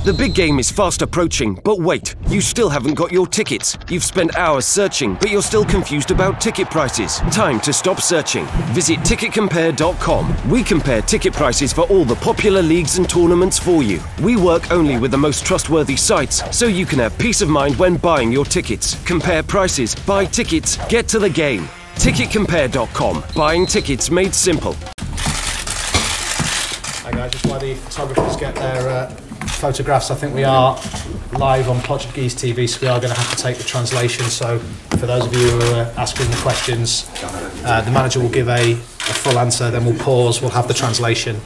The big game is fast approaching, but wait, you still haven't got your tickets. You've spent hours searching, but you're still confused about ticket prices. Time to stop searching. Visit ticketcompare.com. We compare ticket prices for all the popular leagues and tournaments for you. We work only with the most trustworthy sites, so you can have peace of mind when buying your tickets. Compare prices, buy tickets, get to the game. Ticketcompare.com. Buying tickets made simple. Hi guys, just while the photographers get their photographs, I think we are live on Portuguese TV, so we are going to have to take the translation. So for those of you who are asking the questions, the manager will give a full answer, then we'll pause, we'll have the translation,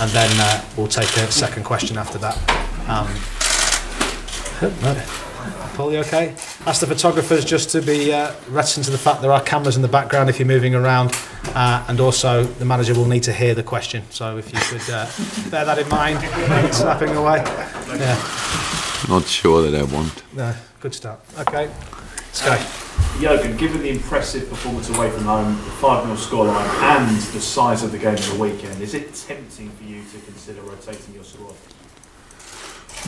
and then we'll take a second question after that. Paul, you okay? Ask the photographers just to be reticent to the fact there are cameras in the background if you're moving around, and also the manager will need to hear the question, so if you could bear that in mind. Snapping away. Yeah. Not sure that I want. No, good start. Okay, let's go. Jurgen, given the impressive performance away from home, the 5-0 scoreline and the size of the game of the weekend, is it tempting for you to consider rotating your squad?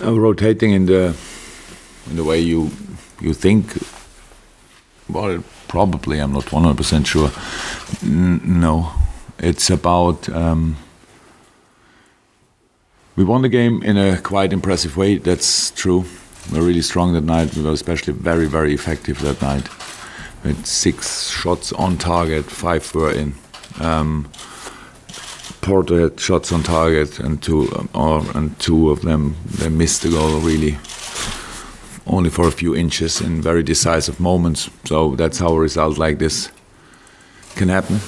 Rotating in the way you think, well, probably, I'm not 100% sure. No, it's about, we won the game in a quite impressive way, that's true. We were really strong that night, we were especially very, very effective that night. We had 6 shots on target, 5 were in. Porto had shots on target, and two of them, they missed the goal really. Only for a few inches in very decisive moments. So that's how a result like this can happen.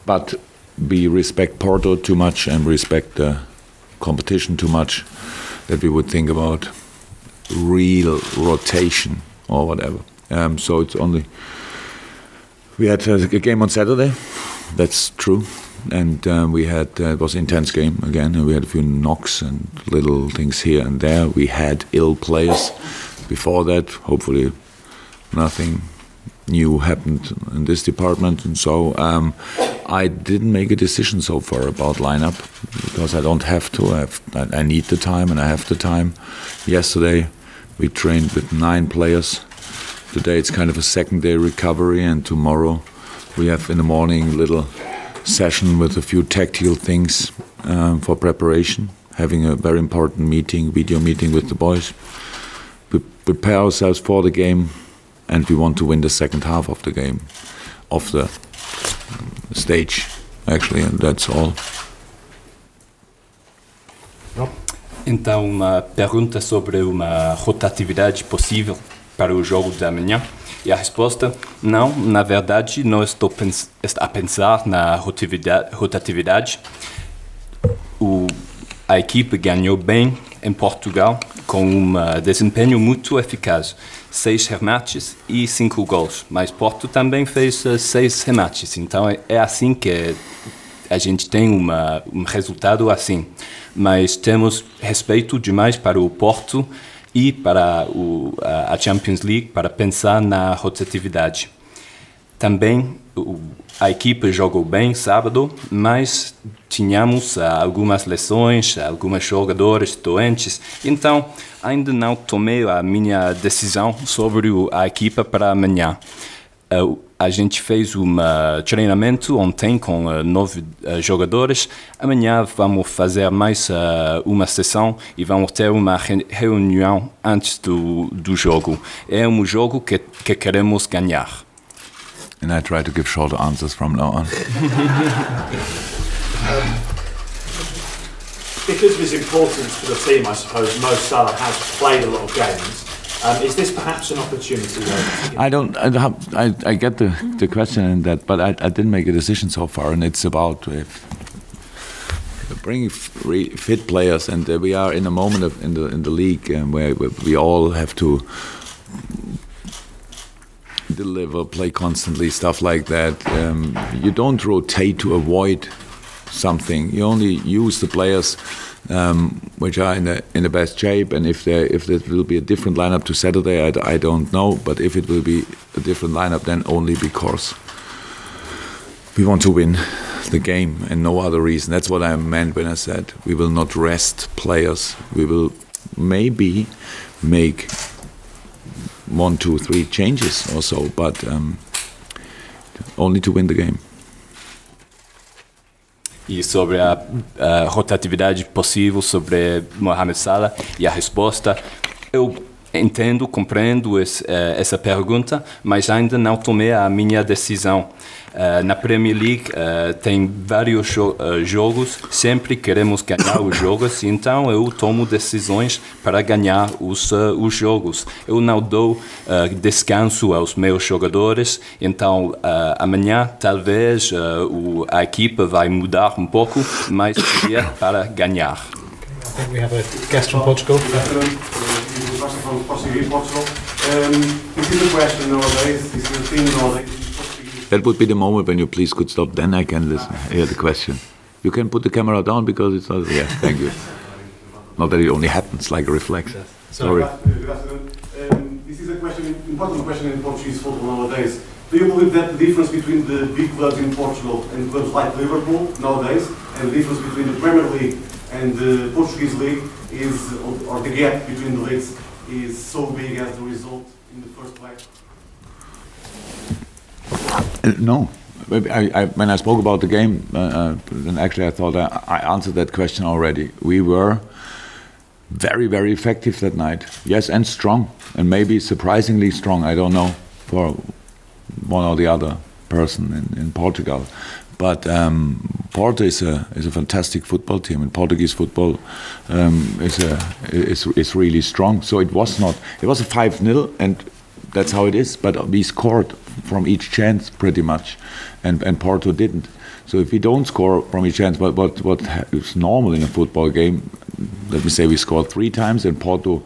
But we respect Porto too much and respect the competition too much that we would think about real rotation or whatever. So it's only... We had a game on Saturday, that's true. And we had, it was an intense game again, and we had a few knocks and little things here and there. We had ill players before that. Hopefully nothing new happened in this department. And so I didn't make a decision so far about lineup, because I don't have to. I need the time, and I have the time. Yesterday we trained with 9 players. Today it's kind of a second-day recovery, and tomorrow we have in the morning little session with a few tactical things for preparation, having a very important meeting, video meeting with the boys. We prepare ourselves for the game, and we want to win the second half of the game, of the stage, actually, and that's all. Então, uma pergunta sobre uma rotatividade possível para o jogo de amanhã. E a resposta, não, na verdade, não estou a pensar na rotatividade. A equipe ganhou bem em Portugal com um desempenho muito eficaz. 6 remates e 5 gols. Mas Porto também fez 6 remates. Então é assim que a gente tem um resultado assim. Mas temos respeito demais para o Porto e para a Champions League, para pensar na rotatividade. Também a equipe jogou bem sábado, mas tínhamos algumas lesões, algumas jogadoras doentes, então ainda não tomei a minha decisão sobre a equipa para amanhã. A gente fez um treinamento ontem com 9 jogadores. Amanhã vamos fazer mais uma sessão e vamos ter uma reunião antes do jogo. É um jogo que queremos ganhar. And I try to give short answers from now on. Because of his importance to the team, I suppose Mo Salah has played a lot of games. Is this perhaps an opportunity? I get the question in that, but I didn't make a decision so far, and it's about bringing fit players, and we are in a moment in the league where we all have to deliver, play constantly, stuff like that. You don't rotate to avoid something. You only use the players which are in the best shape, and if there will be a different lineup to Saturday, I don't know. But if it will be a different lineup, then only because we want to win the game and no other reason. That's what I meant when I said we will not rest players. We will maybe make 1, 2, 3 changes or so, but only to win the game. E sobre a rotatividade possível sobre Mohamed Salah e a resposta, eu entendo, compreendo essa pergunta, mas ainda não tomei a minha decisão. Na Premier League tem vários jogos, sempre queremos ganhar os jogos, então eu tomo decisões para ganhar os jogos. Eu não dou descanso aos meus jogadores, então amanhã talvez a equipa vai mudar um pouco, mas seria para ganhar. I think we have a guest from Portugal. From Portugal. This is a question nowadays, this is a thing nowadays. That would be the moment when you please could stop, then I can listen, hear the question. You can put the camera down because it's not, yeah, thank you. Not that it only happens like a reflex. Sorry. Good afternoon. This is a question, important question in Portuguese football nowadays. Do you believe that the difference between the big clubs in Portugal and clubs like Liverpool nowadays, and the difference between the Premier League and the Portuguese league is, or the gap between the leagues is so big as the result in the first place? No. When I spoke about the game, then actually I thought I answered that question already. We were very, very effective that night. Yes, and strong, and maybe surprisingly strong. I don't know for one or the other person in Portugal. But Porto is a fantastic football team, and Portuguese football is really strong. So it was a 5-0, and that's how it is. But we scored from each chance pretty much, and Porto didn't. So if we don't score from each chance, but what is normal in a football game, let me say we scored 3 times, and Porto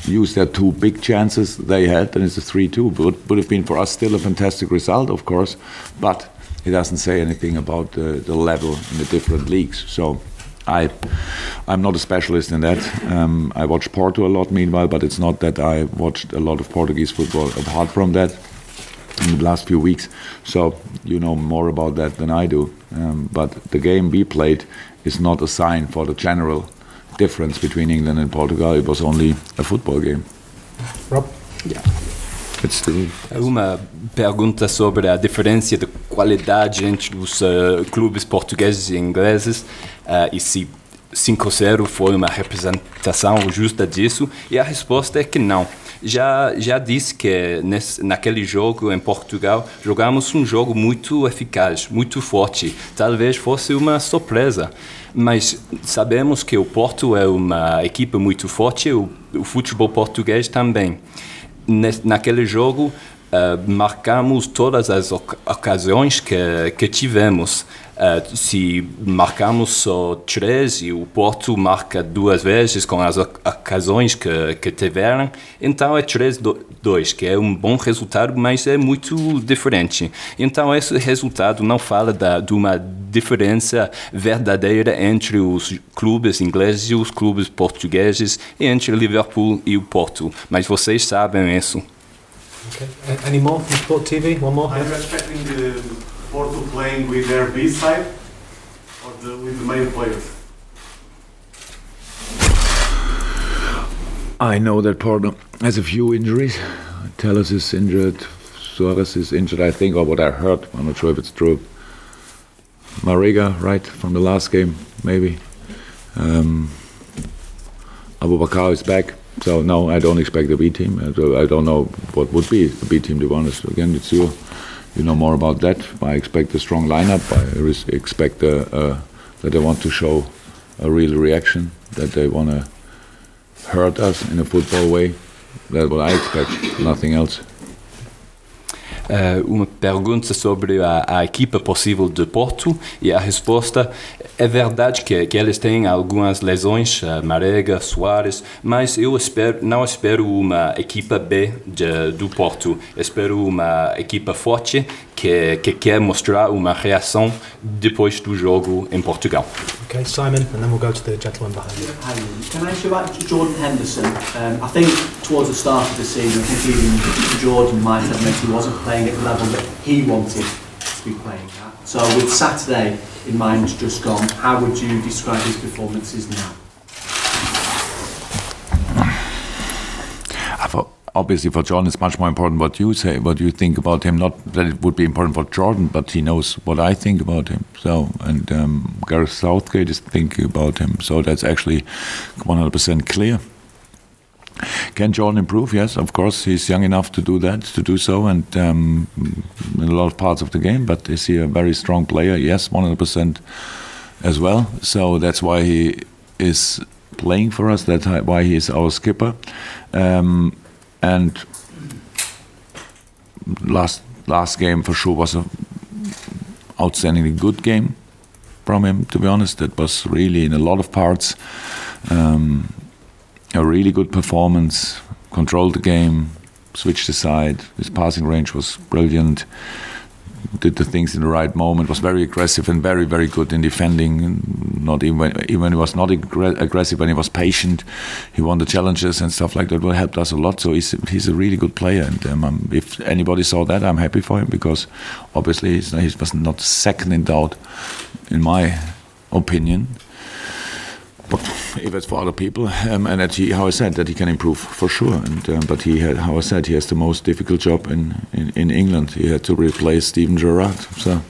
used their 2 big chances they had, and it's a 3-2. Would have been for us still a fantastic result, of course, but it doesn't say anything about the level in the different leagues. So I'm not a specialist in that. I watch Porto a lot meanwhile, but it's not that I watched a lot of Portuguese football apart from that in the last few weeks. So you know more about that than I do. But the game we played is not a sign for the general difference between England and Portugal. It was only a football game. Rob? Yeah. Uma pergunta sobre a diferença de qualidade entre os clubes portugueses e ingleses e se 5-0 foi uma representação justa disso, e a resposta é que não. Já disse que naquele jogo em Portugal jogamos um jogo muito eficaz, muito forte. Talvez fosse uma surpresa, mas sabemos que o Porto é uma equipe muito forte, o futebol português também. Naquele jogo marcamos todas as ocasiões que tivemos. Se marcamos só 3 e o Porto marca 2 vezes com as ocasiões que tiveram, então é 3-2, que é um bom resultado, mas é muito diferente. Então esse resultado não fala de uma diferença verdadeira entre os clubes ingleses e os clubes portugueses, e entre Liverpool e o Porto, mas vocês sabem isso. Okay. Any more from Sport TV? One more? Are you expecting the Porto playing with their B side or with the main players? I know that Porto has a few injuries. Telles is injured, Suarez is injured, I think, or what I heard. I'm not sure if it's true. Marega, right, from the last game, maybe. Abubakar is back. So no, I don't expect the B team. I don't know what would be the B team, to be honest. Again, it's you know more about that. I expect a strong lineup. I expect that they want to show a real reaction, that they want to hurt us in a football way. That's what I expect, nothing else. Uma pergunta sobre a equipa possível de Porto, e a resposta é verdade que eles têm algumas lesões, Marega, Soares, mas eu não espero uma equipa B do Porto. Espero uma equipa forte que quer mostrar uma reação depois do jogo em Portugal. Okay, Simon, and then we'll go to the gentleman behind you. Can I ask you about Jordan Henderson? I think towards the start of the season, I think even Jordan might admit he wasn't playing at the level that he wanted to be playing at. So with Saturday in mind just gone, how would you describe his performances now? Obviously for Jordan it's much more important what you say, what you think about him. Not that it would be important for Jordan, but he knows what I think about him. So, and Gareth Southgate is thinking about him. So that's actually 100% clear. Can Jordan improve? Yes, of course. He's young enough to do so, and in a lot of parts of the game. But is he a very strong player? Yes, 100% as well. So that's why he is playing for us. That's why he is our skipper. And last game for sure was a outstandingly good game from him. To be honest, it was really in a lot of parts a really good performance. Controlled the game, switched the side. His passing range was brilliant. Did the things in the right moment. Was very aggressive and very, very good in defending. Not even when he was not aggressive, when he was patient, he won the challenges and stuff like that. Well, helped us a lot. So he's a really good player. And if anybody saw that, I'm happy for him, because obviously he was not second in doubt, in my opinion. But if it's for other people, and that how I said, that he can improve for sure. And but he had, how I said, he has the most difficult job in England. He had to replace Steven Gerrard, so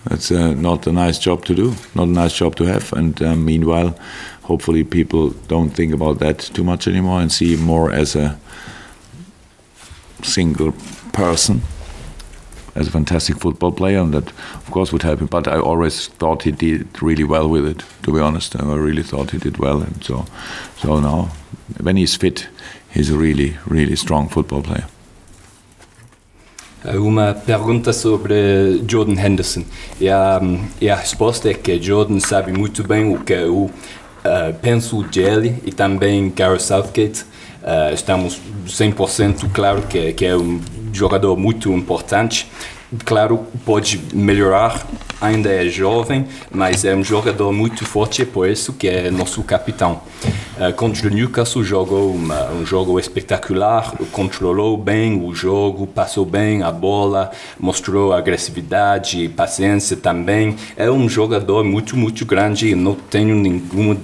that's not a nice job to do, not a nice job to have. And meanwhile, hopefully people don't think about that too much anymore and see him more as a single person, as a fantastic football player, and that of course would help him. But I always thought he did really well with it, to be honest. I really thought he did well, and so now when he's fit, he's a really, really strong football player. Uma pergunta sobre Jordan Henderson. E a resposta é que Jordan sabe muito bem o que eu penso dele, e também Gareth Southgate. Estamos 100% claro que é jogador muito importante. Claro, pode melhorar, ainda é jovem, mas é jogador muito forte, é por isso que é nosso capitão. Contra o Newcastle jogou jogo espetacular, controlou bem o jogo, passou bem a bola, mostrou agressividade e paciência também. É jogador muito, muito grande e não tenho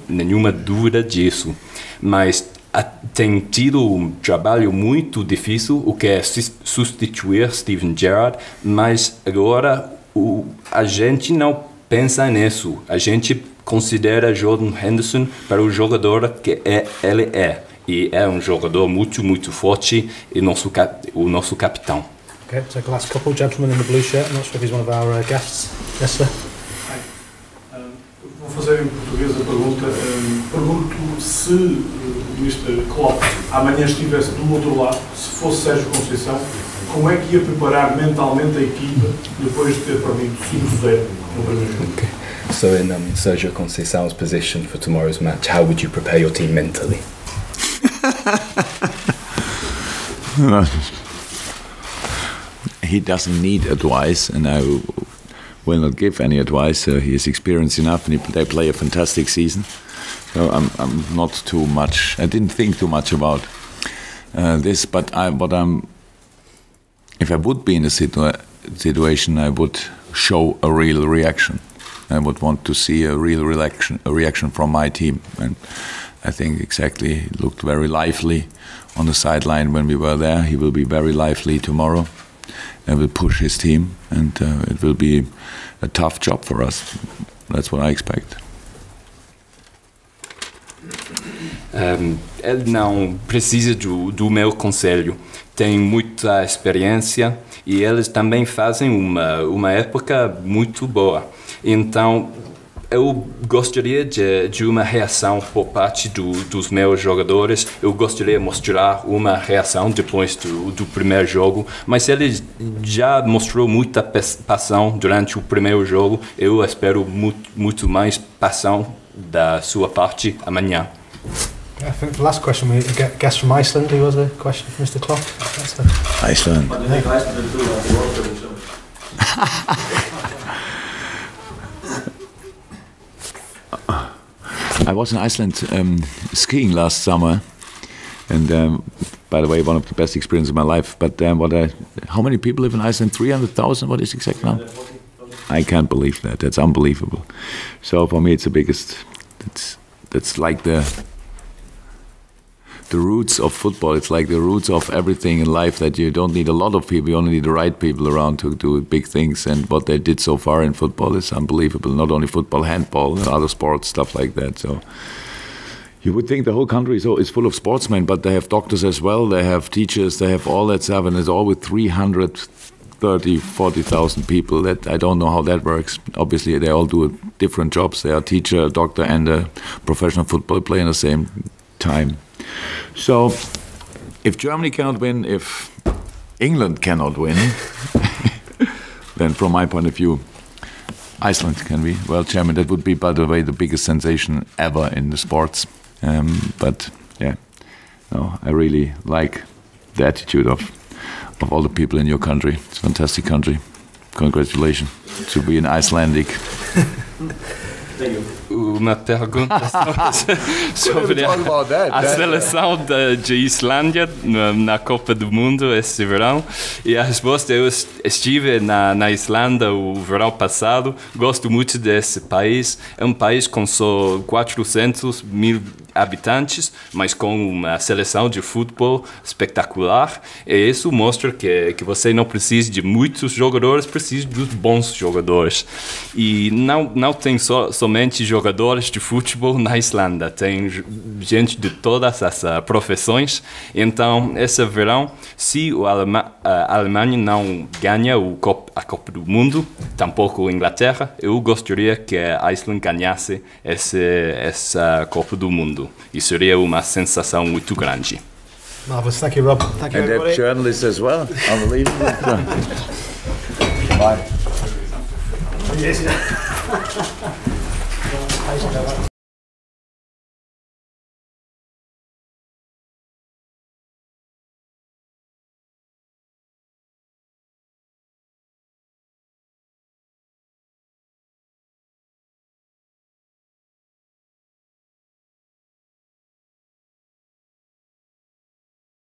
nenhuma dúvida disso. Mas tem tido trabalho muito difícil, o que é substituir Steven Gerrard, mas agora a gente não pensa nisso. A gente considera Jordan Henderson para o jogador que ele é. E é jogador muito, muito forte e o nosso capitão. Okay, take a last couple. Gentleman in the blue shirt. I'm not sure if he's one of our guests. Yes, sir. Vou fazer em português a pergunta. Pergunto se o Mr. Klopp amanhã estivesse do outro lado, se fosse Sérgio Conceição, como é que ia preparar mentalmente a equipa depois de ter perdido 5-0 no primeiro jogo? Okay. So in Sergio Conceição's position for tomorrow's match, how would you prepare your team mentally? He doesn't need advice, and I will not give any advice. He is experienced enough, and they play a fantastic season. So I'm not too much. I didn't think too much about this, but if I would be in a situation, I would show a real reaction. I would want to see a real reaction from my team, and I think exactly he looked very lively on the sideline when we were there. He will be very lively tomorrow. And will push his team, and it will be a tough job for us. That's what I expect. Ele não precisa do meu conselho. Tem muita experiência e eles também fazem uma época muito boa. Então, eu gostaria de uma reação por parte dos meus jogadores. Eu gostaria de mostrar uma reação depois do primeiro jogo, mas ele já mostrou muita paixão durante o primeiro jogo. Eu espero muito mais paixão da sua parte amanhã. I think the last question we guess from Iceland. Who was the question for Mr. Klopp? Iceland. I was in Iceland skiing last summer, and by the way, one of the best experiences of my life. But how many people live in Iceland? 300,000? What is exact now? I can't believe that. That's unbelievable. So for me, it's the biggest. That's like the roots of football. It's like the roots of everything in life, that you don't need a lot of people, you only need the right people around to do big things. And what they did so far in football is unbelievable. Not only football, handball, and other sports, stuff like that. So you would think the whole country is full of sportsmen, but they have doctors as well, they have teachers, they have all that stuff, and it's all with 330, 40,000 people. That I don't know how that works. Obviously, they all do different jobs. They are a teacher, a doctor, and a professional football player in the same time. So, if Germany cannot win, if England cannot win, then from my point of view, Iceland can be world champion. That would be, by the way, the biggest sensation ever in the sports. But yeah, no, I really like the attitude of all the people in your country. It's a fantastic country. Congratulations to be an Icelandic. Uma pergunta sobre a seleção de Islândia na Copa do Mundo esse verão. E a resposta: eu estive na Islândia o verão passado. Gosto muito desse país. É um país com só 400 mil habitantes, mas com uma seleção de futebol espetacular. E isso mostra que você não precisa de muitos jogadores, precisa dos bons jogadores. E não tem somente jogadores de futebol na Islândia, tem gente de todas as profissões. Então, esse verão, se a Alemanha não ganha a Copa do Mundo, tampouco a Inglaterra, eu gostaria que a Islândia ganhasse essa Copa do Mundo. E seria uma sensação muito grande. Marvellous, thank you, Rob. Thank you, everybody. And that journalist as well, unbelievable. Bye. Yes.